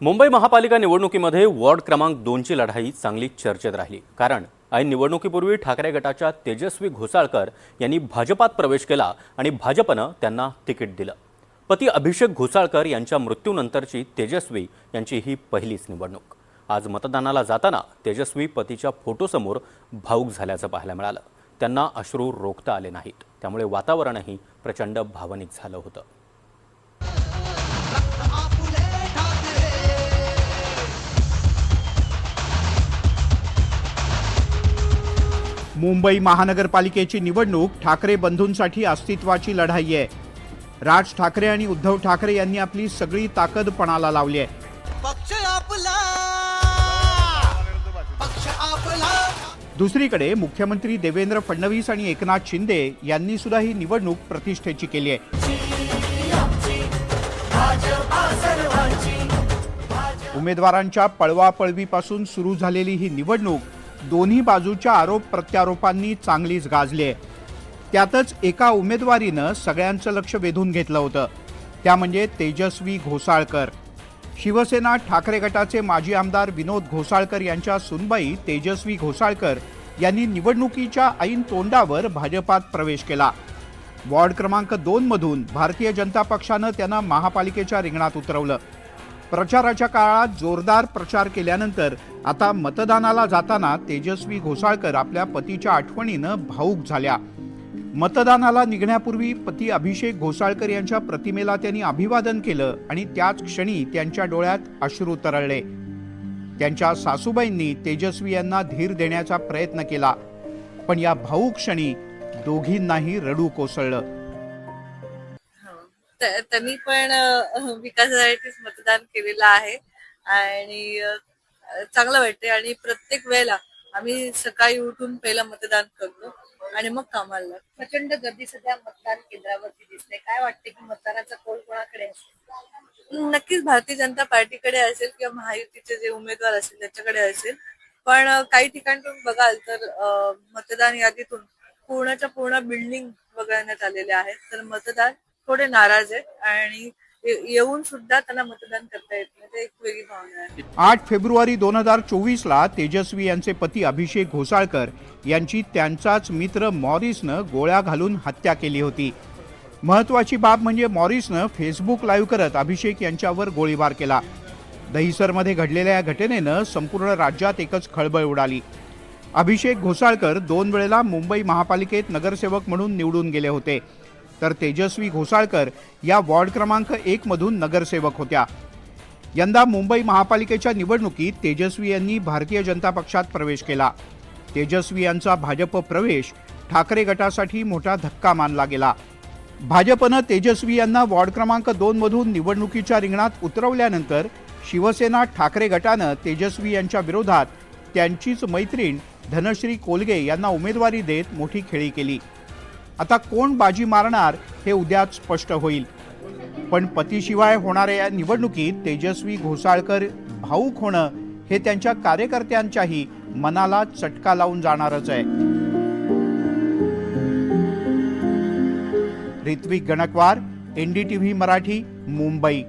मुंबई महापालिका निवडणुकीमध्ये वॉर्ड क्रमांक 2ची लढाई चांगली चर्चेत राहिली। कारण ऐन निवडणुकीपूर्वी ठाकरे गटाच्या तेजस्वी घोसाळकर यांनी भाजपात प्रवेश केला आणि भाजपनं त्यांना तिकीट दिलं। पती अभिषेक घोसाळकर यांच्या मृत्यूनंतरची तेजस्वी यांची ही पहिलीच निवडणूक। आज मतदानाला जाताना तेजस्वी पतीच्या फोटोसमोर भावुक झाल्याचं पाहायला मिळालं। त्यांना अश्रू रोखता आले नाहीत, त्यामुळे वातावरणही प्रचंड भावनिक झालं होतं। मुंबई महानगरपालिकेची निवडणूक ठाकरे बंधूंसाठी अस्तित्वाची लढाई आहे। राज ठाकरे आणि उद्धव ठाकरे यांनी आपली सगळी ताकद पणाला लावली आहे। दुसरीकडे मुख्यमंत्री देवेंद्र फडणवीस आणि एकनाथ शिंदे यांनी सुद्धा ही निवडणूक प्रतिष्ठेची केली आहे। उमेदवारांच्या पळवापळवीपासून सुरू झालेली ही निवडणूक दोन्ही बाजूच्या आरोप प्रत्यारोपांनी चांगलीच गाजली आहे। त्यातच एका उमेदवारीनं सगळ्यांचं लक्ष वेधून घेतलं होतं, त्या म्हणजे तेजस्वी घोसाळकर। शिवसेना ठाकरे गटाचे माजी आमदार विनोद घोसाळकर यांच्या सुनबाई तेजस्वी घोसाळकर यांनी निवडणुकीच्या ऐन तोंडावर भाजपात प्रवेश केला। वॉर्ड क्रमांक 2 मधून भारतीय जनता पक्षानं त्यांना महापालिकेच्या रिंगणात उतरवलं। प्रचाराच्या काळात जोरदार प्रचार केल्यानंतर आता मतदानाला जाताना तेजस्वी घोसाळकर आपल्या पतीच्या आठवणीनं भावुक झाल्या। मतदानाला निघण्यापूर्वी पती अभिषेक घोसाळकर यांच्या प्रतिमेला त्यांनी अभिवादन केलं आणि त्याच क्षणी त्यांच्या डोळ्यात अश्रू तरळले। त्यांच्या सासूबाईंनी तेजस्वी यांना धीर देण्याचा प्रयत्न केला, पण या भावुक क्षणी दोघींनाही रडू कोसळलं। त्यांनी पण विकासासाठीच मतदान केलेलं आहे आणि चांगलं वाटते। आणि प्रत्येक वेळेला आम्ही सकाळी उठून पहिला मतदान करतो आणि मग कामाला लागतो। प्रचंड गर्दी सध्या मतदान केंद्रावरती दिसते, काय वाटते की मतदानाचा कौल कोणाकडे असेल? नक्कीच भारतीय जनता पार्टीकडे असेल किंवा महायुतीचे जे उमेदवार असतील त्याच्याकडे असेल, पण काही ठिकाणी तुम्ही बघाल तर मतदान यादीतून पूर्णच्या पूर्ण बिल्डिंग वगळण्यात आलेले आहेत। तर मतदार थोडे नाराज आहेत आणि येऊन सुद्धा त्यांना मतदान करता येत नाही, ते एक वेगळी भावना आहे। 8 फेब्रुवारी 2024 ला तेजस्वी यांचे पती अभिषेक घोसाळकर यांची त्यांचाच मित्र मॉरिसनं गोळ्या घालून हत्या केली होती। महत्त्वाची बाब म्हणजे मॉरिसनं फेसबुक लाईव्ह करत अभिषेक यांच्यावर गोळीबार केला। दहिसरमध्ये घडलेल्या या घटनेनं संपूर्ण राज्यात एकच खळबळ उडाली। अभिषेक घोसाळकर 2 वेळेला मुंबई महापालिकेत नगरसेवक म्हणून निवडून गेले होते, तर तेजस्वी घोसाळकर या वॉर्ड क्रमांक 1 मधून नगरसेवक होत्या। यंदा मुंबई महापालिकेच्या निवडणुकीत तेजस्वी यांनी भारतीय जनता पक्षात प्रवेश केला। तेजस्वी यांचा भाजप प्रवेश ठाकरे गटासाठी मोठा धक्का मानला गेला। भाजपनं तेजस्वी यांना वॉर्ड क्रमांक 2 मधून निवडणुकीच्या रिंगणात उतरवल्यानंतर शिवसेना ठाकरे गटानं तेजस्वी यांच्या विरोधात त्यांचीच मैत्रीण धनश्री कोलगे यांना उमेदवारी देत मोठी खेळी केली। आता कोण बाजी मारणार हे उद्याच स्पष्ट होईल, पण पतीशिवाय होणाऱ्या या निवडणुकीत तेजस्वी घोसाळकर भावुक होणं हे त्यांच्या कार्यकर्त्यांच्याही मनाला चटका लावून जाणारच आहे। ऋत्विक गणकवार, NDTV मराठी, मुंबई।